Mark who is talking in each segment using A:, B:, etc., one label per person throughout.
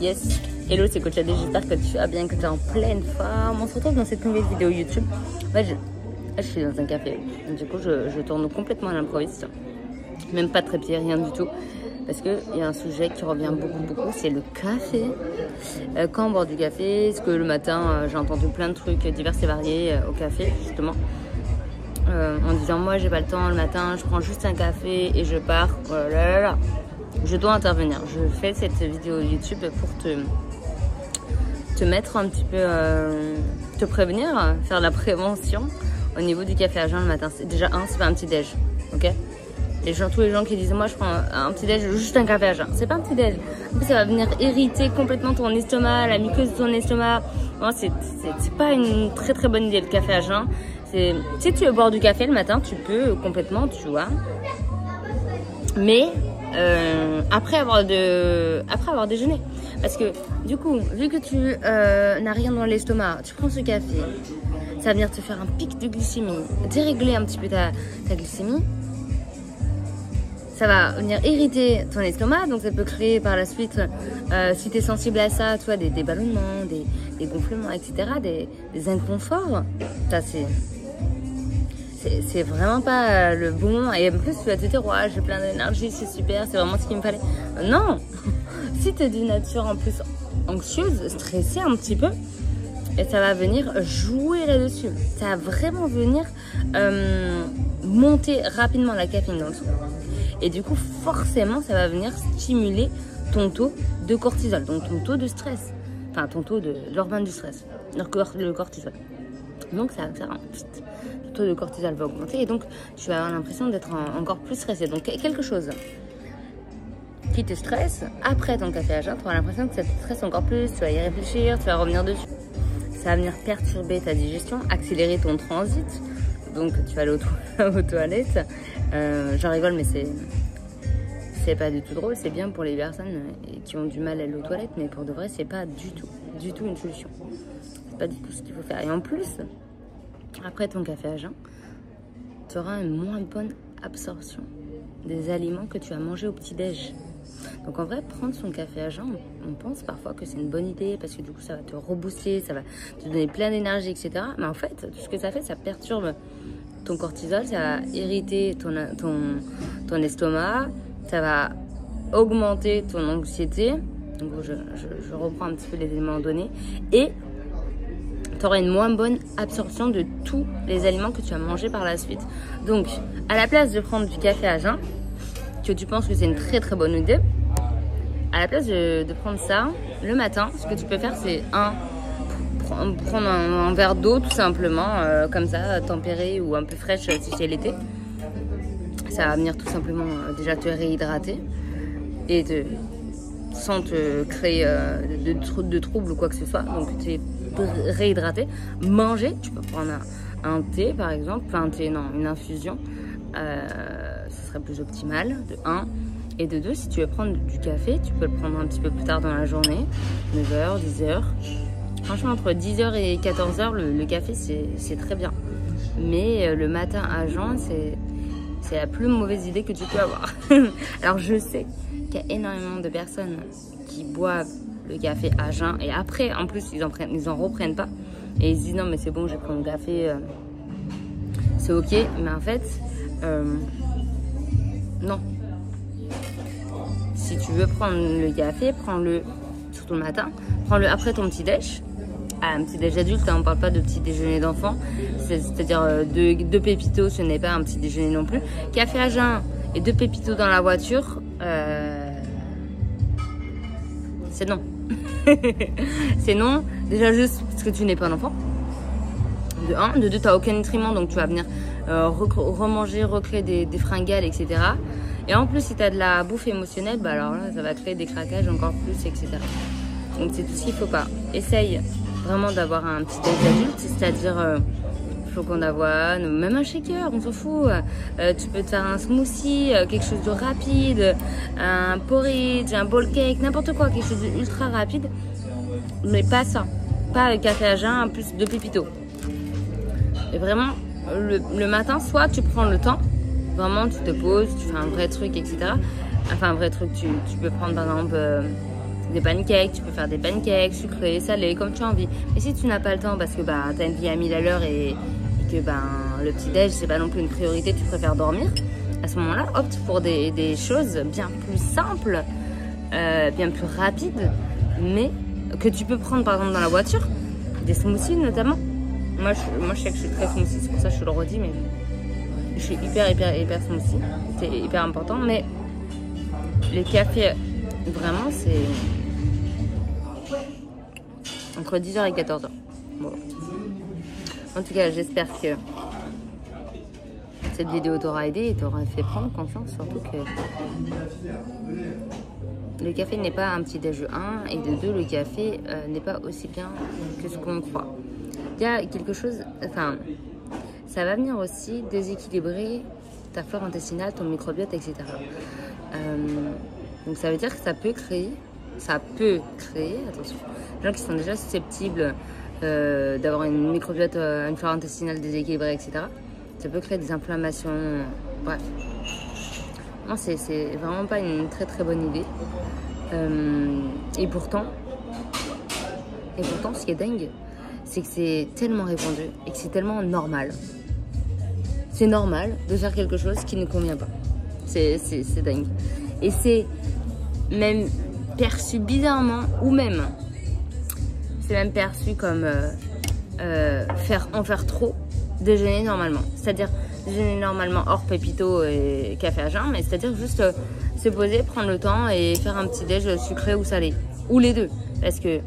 A: Yes, hello, c'est Coach Adé, j'espère que tu vas bien, que tu es en pleine forme. On se retrouve dans cette nouvelle vidéo YouTube. Ouais, je suis dans un café, du coup je tourne complètement à l'improviste. Même pas trépied, rien du tout. Parce qu'il y a un sujet qui revient beaucoup, c'est le café. Quand on boit du café, est-ce que le matin, j'ai entendu plein de trucs divers et variés au café, justement. En disant, moi j'ai pas le temps le matin, je prends juste un café et je pars. Voilà. Je dois intervenir. Je fais cette vidéo YouTube pour te mettre un petit peu, te prévenir, faire de la prévention au niveau du café à jeun le matin. Déjà, c'est pas un petit déj, ok? Tous les gens qui disent, moi je prends un petit déj, juste un café à jeun. C'est pas un petit déj. En plus, ça va venir irriter complètement ton estomac, la muqueuse de ton estomac. Bon, c'est pas une très bonne idée le café à jeun. Si tu veux boire du café le matin, tu peux complètement, tu vois. Mais après avoir déjeuné. Parce que du coup, vu que tu n'as rien dans l'estomac, tu prends ce café, ça va venir te faire un pic de glycémie, dérégler un petit peu ta glycémie. Ça va venir irriter ton estomac, donc ça peut créer par la suite, si tu es sensible à ça, tu vois, des ballonnements, des gonflements, etc., des inconforts. Ça, c'est vraiment pas le bon moment. Et en plus, tu vas te dire, ouais, j'ai plein d'énergie, c'est super, c'est vraiment ce qu'il me fallait. Non. Si tu es d'une nature en plus anxieuse, stressée un petit peu, et ça va venir jouer là-dessus. Ça va vraiment venir monter rapidement la caféine dans le sang. Et du coup, forcément, ça va venir stimuler ton taux de cortisol, donc ton taux de stress. Enfin, ton taux de l'hormone du stress, le cortisol. Donc, ça va faire le taux de cortisol va augmenter et donc, tu vas avoir l'impression d'être encore plus stressé. Donc, quelque chose qui te stresse, après ton café à jeun, tu auras l'impression que ça te stresse encore plus, tu vas y réfléchir, tu vas revenir dessus. Ça va venir perturber ta digestion, accélérer ton transit. Donc, tu vas aller aux toilettes. J'en rigole, mais c'est pas du tout drôle. C'est bien pour les personnes qui ont du mal à aller aux toilettes, mais pour de vrai, c'est pas du tout une solution. C'est pas du tout ce qu'il faut faire. Et en plus, après ton café à jeun, tu auras une moins bonne absorption des aliments que tu as mangés au petit-déj. Donc en vrai, prendre son café à jeun, on pense parfois que c'est une bonne idée parce que du coup, ça va te rebooster, ça va te donner plein d'énergie, etc. Mais en fait, tout ce que ça fait, ça perturbe ton cortisol, ça va irriter ton estomac, ça va augmenter ton anxiété. Donc je reprends un petit peu les éléments donnés. Et tu auras une moins bonne absorption de tous les aliments que tu as mangés par la suite. Donc, à la place de prendre du café à jeun, que tu penses que c'est une très bonne idée, à la place de prendre ça le matin, ce que tu peux faire, c'est prendre un verre d'eau tout simplement, comme ça, tempérée ou un peu fraîche si c'est l'été. Ça va venir tout simplement déjà te réhydrater et sans te créer de troubles ou quoi que ce soit. Donc tu es réhydraté. Manger, tu peux prendre un thé par exemple, enfin un thé, non, une infusion. Ce serait plus optimal, de 1. Et de 2, si tu veux prendre du café, tu peux le prendre un petit peu plus tard dans la journée, 9h, 10h. Franchement, entre 10h et 14h, le café, c'est très bien. Mais le matin à jeun, c'est la plus mauvaise idée que tu peux avoir. Alors, je sais qu'il y a énormément de personnes qui boivent le café à jeun. Et après, en plus, ils en reprennent pas. Et ils se disent, non, mais c'est bon, j'ai pris mon café, c'est ok. Mais en fait, non. Si tu veux prendre le café, prends-le surtout le matin. Prends-le après ton petit-déj. Un petit-déj adulte, hein, on ne parle pas de petit déjeuner d'enfant. C'est-à-dire deux pépitos, ce n'est pas un petit déjeuner non plus. Café à jeun et 2 pépitos dans la voiture, c'est non. C'est non. Déjà juste parce que tu n'es pas un enfant. De 1. De 2, tu n'as aucun nutriment, donc tu vas venir remanger, recréer des fringales, etc. Et en plus, si tu as de la bouffe émotionnelle, bah alors là, ça va créer des craquages encore plus, etc. Donc c'est tout ce qu'il ne faut pas. Essaye vraiment d'avoir un petit déj adulte, c'est-à-dire flocons d'avoine, même un shaker, on s'en fout. Tu peux te faire un smoothie, quelque chose de rapide, un porridge, un bowl cake, n'importe quoi, quelque chose d'ultra rapide. Mais pas ça. Pas le café à jeun, plus de pépitos. Et vraiment, le matin, soit tu prends le temps, vraiment tu te poses, tu fais un vrai truc, etc. Enfin un vrai truc, tu peux prendre par exemple des pancakes, tu peux faire des pancakes sucrés, salés, comme tu as envie. Mais si tu n'as pas le temps parce que bah, tu as une vie à 1000 à l'heure et que le petit-déj, c'est pas non plus une priorité, tu préfères dormir, à ce moment-là, opte pour des choses bien plus simples, bien plus rapides, mais que tu peux prendre par exemple dans la voiture, des smoothies notamment. Moi je sais que je suis très smoothie, c'est pour ça que je le redis, mais je suis hyper smoothie, c'est hyper important. Mais les cafés, vraiment, c'est entre 10h et 14h. Bon. En tout cas, j'espère que cette vidéo t'aura aidé et t'aura fait prendre conscience, surtout que le café n'est pas un petit déj de 1 et de 2, le café n'est pas aussi bien que ce qu'on croit. Il y a quelque chose, enfin, ça va venir aussi déséquilibrer ta flore intestinale, ton microbiote, etc. Donc ça veut dire que ça peut créer, attention, les gens qui sont déjà susceptibles d'avoir une microbiote, une flore intestinale déséquilibrée, etc. Ça peut créer des inflammations, bref. Non, c'est vraiment pas une très très bonne idée. Et pourtant, ce qui est dingue, c'est que c'est tellement répandu et que c'est tellement normal. C'est normal de faire quelque chose qui ne convient pas. C'est dingue. Et c'est même perçu bizarrement, ou même, c'est même perçu comme en faire trop, déjeuner normalement. C'est-à-dire déjeuner normalement hors pépito et café à jeun, mais c'est-à-dire juste se poser, prendre le temps et faire un petit déj sucré ou salé. Ou les deux. Parce que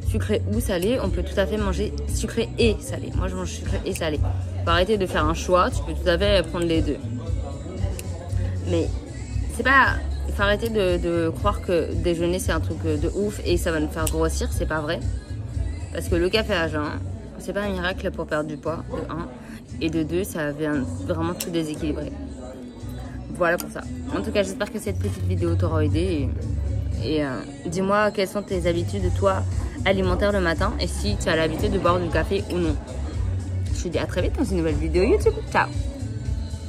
A: sucré ou salé, on peut tout à fait manger sucré et salé. Moi, je mange sucré et salé. Faut arrêter de faire un choix, tu peux tout à fait prendre les deux. Mais c'est pas... Il faut arrêter de croire que déjeuner, c'est un truc de ouf et ça va nous faire grossir, c'est pas vrai. Parce que le café à jeun, c'est pas un miracle pour perdre du poids, de 1. Et de 2, ça vient vraiment tout déséquilibrer. Voilà pour ça. En tout cas, j'espère que cette petite vidéo t'aura aidé. Et dis-moi quelles sont tes habitudes, toi, alimentaires le matin. Et si tu as l'habitude de boire du café ou non. Je te dis à très vite dans une nouvelle vidéo YouTube. Ciao!